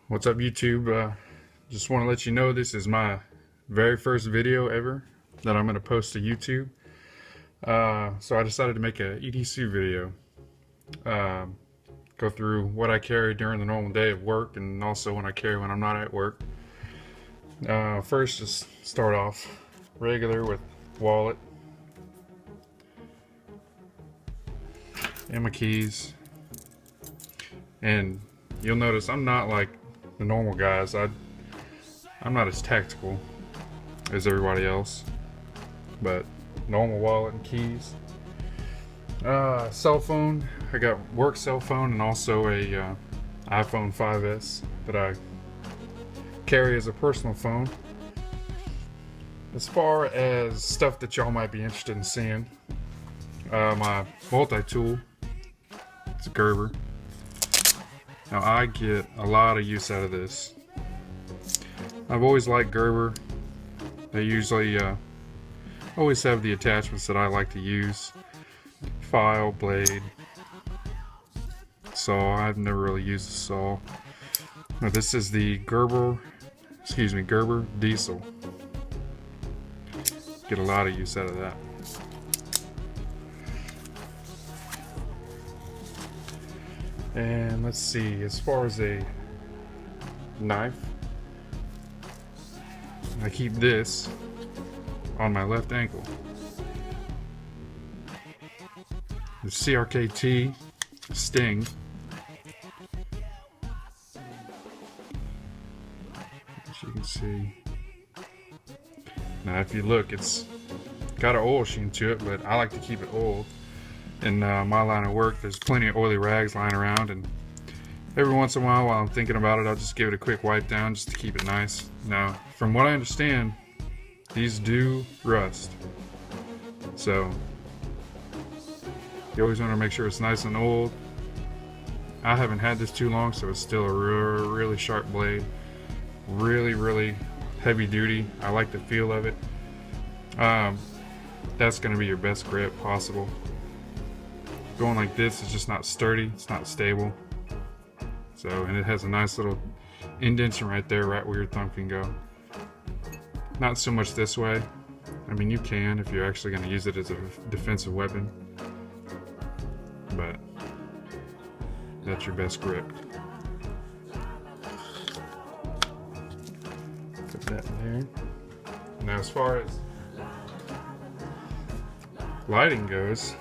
What's up, YouTube? Just want to let you know this is my very first video ever that I'm going to post to YouTube. So I decided to make a EDC video. Go through what I carry during the normal day of work and also when I carry when I'm not at work. First, just start off regular with wallet and my keys. And you'll notice I'm not like the normal guys. I'm not as tactical as everybody else, but normal wallet and keys. Cell phone. I got work cell phone and also a iPhone 5S that I carry as a personal phone. As far as stuff that y'all might be interested in seeing, my multi-tool. It's a Gerber. Now I get a lot of use out of this. I've always liked Gerber. They usually always have the attachments that I like to use. File, blade, saw. I've never really used a saw. Now this is the Gerber Diesel. Get a lot of use out of that. And let's see, as far as a knife, I keep this on my left ankle. The CRKT Sting. As you can see. Now if you look, it's got an oil sheen to it, but I like to keep it oiled. In my line of work, there's plenty of oily rags lying around, and every once in a while I'm thinking about it, I'll just give it a quick wipe down just to keep it nice. Now, from what I understand, these do rust, so you always want to make sure it's nice and oiled. I haven't had this too long, so it's still a really sharp blade. Really heavy duty. I like the feel of it. That's going to be your best grip possible. Going like this is just not sturdy, it's not stable. So, and it has a nice little indentation right there, right where your thumb can go. Not so much this way. I mean, you can if you're actually going to use it as a defensive weapon, but that's your best grip. Put that in there. Now, as far as lighting goes,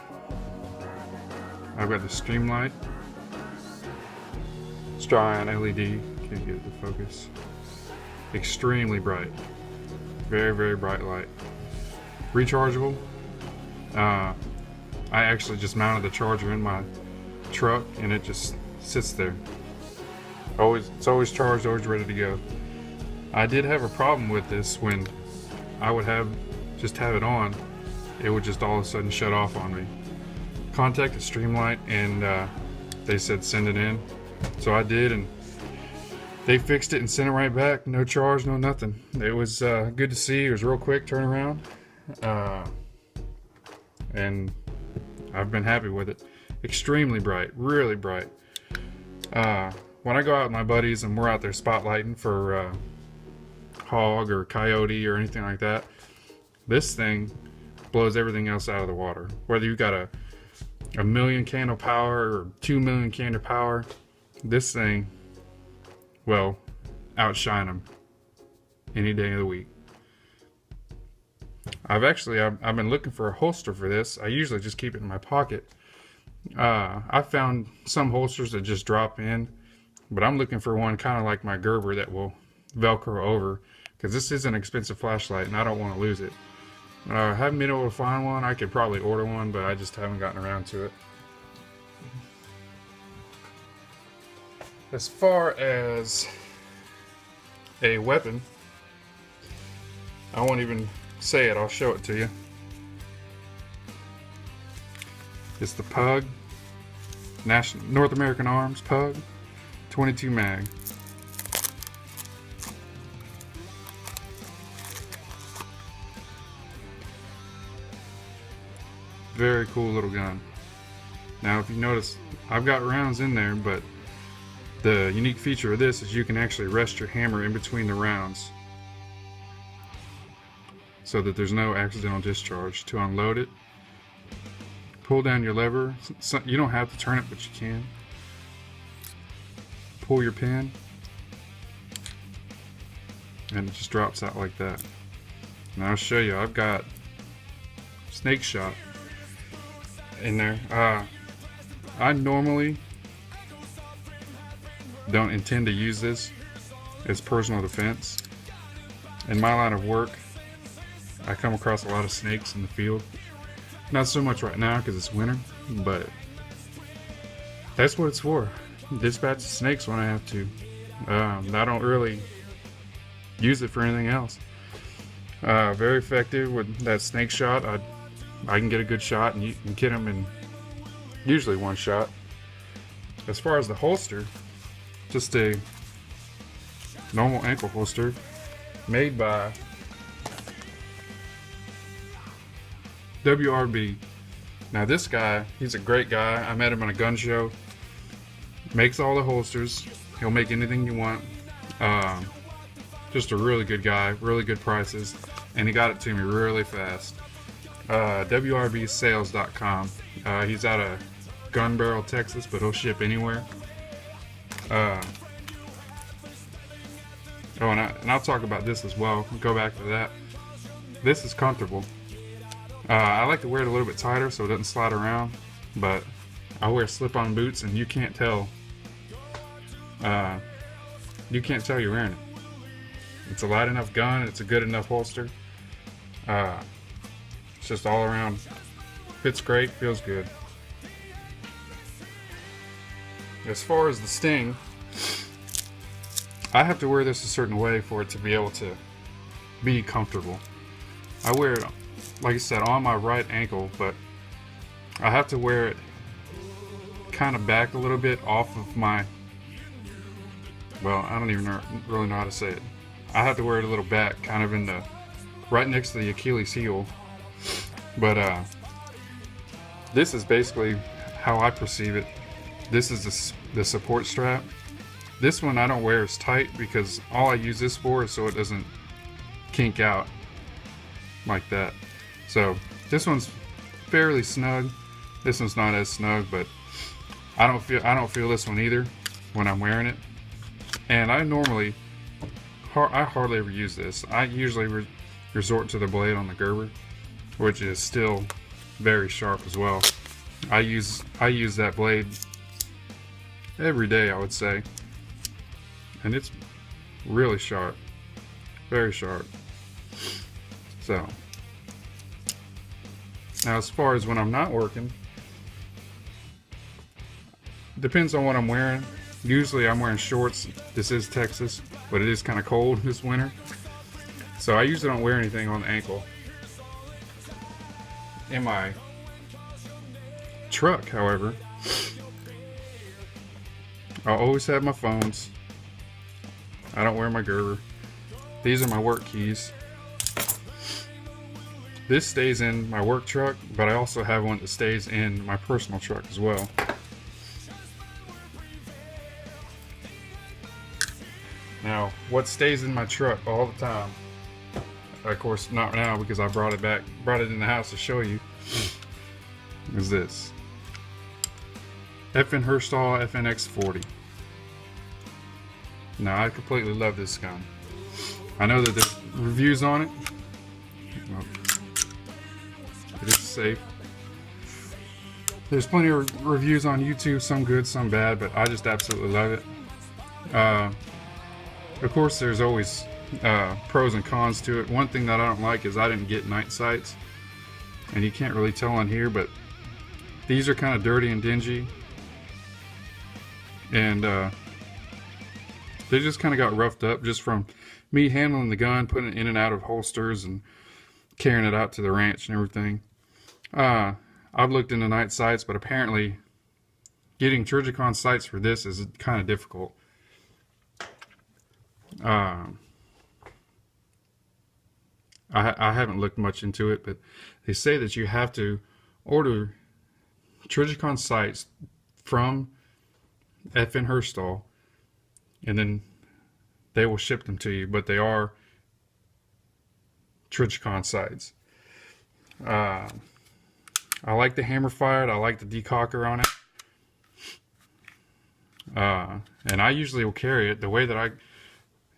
I've got the Streamlight Stry-on LED. Can't get it to focus. Extremely bright. Very bright light. Rechargeable. I actually just mounted the charger in my truck and it just sits there. It's always charged, always ready to go. I did have a problem with this when I would just have it on. It would just all of a sudden shut off on me. Contacted Streamlight and they said send it in, so I did, and they fixed it and sent it right back. No charge, no nothing. It was good to see. It was real quick turnaround, and I've been happy with it. Extremely bright, really bright. When I go out with my buddies and we're out there spotlighting for hog or coyote or anything like that, this thing blows everything else out of the water. Whether you got a million candle power or 2 million candle power, this thing will outshine them any day of the week. I've been looking for a holster for this. I usually just keep it in my pocket. I found some holsters that just drop in, but I'm looking for one kind of like my Gerber that will Velcro over, because this is an expensive flashlight and I don't want to lose it. I haven't been able to find one. I could probably order one, but I just haven't gotten around to it. As far as a weapon, I won't even say it, I'll show it to you. It's the Pug, North American Arms Pug 22 mag. Very cool little gun. Now if you notice, I've got rounds in there, but The unique feature of this is you can actually rest your hammer in between the rounds so that there's no accidental discharge. To unload it, pull down your lever. You don't have to turn it, but you can. Pull your pin, and it just drops out like that. Now I'll show you. I've got snake shot in there. I normally don't intend to use this as personal defense. In my line of work, I come across a lot of snakes in the field. Not so much right now because it's winter, but that's what it's for. Dispatch snakes when I have to. I don't really use it for anything else. Very effective with that snake shot. I can get a good shot and you can get them in usually one shot. As far as the holster, just a normal ankle holster made by WRB. Now this guy, he's a great guy. I met him at a gun show. Makes all the holsters. He'll make anything you want. Just a really good guy, really good prices, and he got it to me really fast. WRBsales.com. He's out of Gun Barrel, Texas, but he'll ship anywhere. And I'll talk about this as well. We'll go back to that. This is comfortable. I like to wear it a little bit tighter so it doesn't slide around, but I wear slip-on boots and you can't tell. You're wearing it. It's a light enough gun. It's a good enough holster. It's just all around. Fits great. Feels good. As far as the sting, I have to wear this a certain way for it to be able to be comfortable. I wear it, like I said, on my right ankle, but I have to wear it kind of back a little bit off of my, well, I don't even really know how to say it. I have to wear it a little back, kind of in the, right next to the Achilles heel. But this is basically how I perceive it. This is the support strap. This one I don't wear as tight because all I use this for is so it doesn't kink out like that. So this one's fairly snug. This one's not as snug, but I don't feel this one either when I'm wearing it. And I hardly ever use this. I usually resort to the blade on the Gerber, which is still very sharp as well. I use that blade every day, I would say, and it's really sharp, very sharp. So now, as far as when I'm not working, depends on what I'm wearing. Usually I'm wearing shorts. This is Texas, but it is kind of cold this winter, so I usually don't wear anything on the ankle. In my truck, however, I'll always have my phones. I don't wear my Gerber. These are my work keys. This stays in my work truck, but I also have one that stays in my personal truck as well. Now, what stays in my truck all the time, of course not now because I brought it in the house to show you, is this FN Herstall FNX40. Now, I completely love this gun. I know that there's reviews on it. Well, it is safe. There's plenty of reviews on YouTube, some good, some bad, but I just absolutely love it. Of course, there's always pros and cons to it. One thing that I don't like is I didn't get night sights, and you can't really tell on here, but these are kind of dirty and dingy, and they just kind of got roughed up just from me handling the gun, putting it in and out of holsters and carrying it out to the ranch and everything. I've looked into night sights, but apparently getting Trijicon sights for this is kind of difficult. I haven't looked much into it, but they say that you have to order Trijicon sights from FN Herstall and then they will ship them to you, but they are 23JAN sights. I like the hammer fired. I like the decocker on it. And I usually will carry it the way that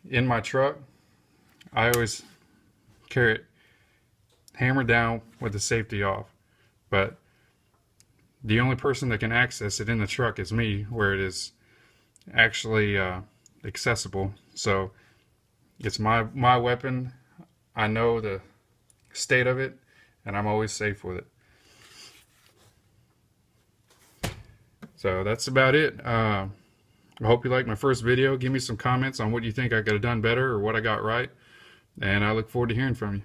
in my truck, I always carry it hammered down with the safety off. But the only person that can access it in the truck is me, where it is actually accessible. So it's my weapon. I know the state of it, and I'm always safe with it. So that's about it. I hope you liked my first video. Give me some comments on what you think I could have done better or what I got right. And I look forward to hearing from you.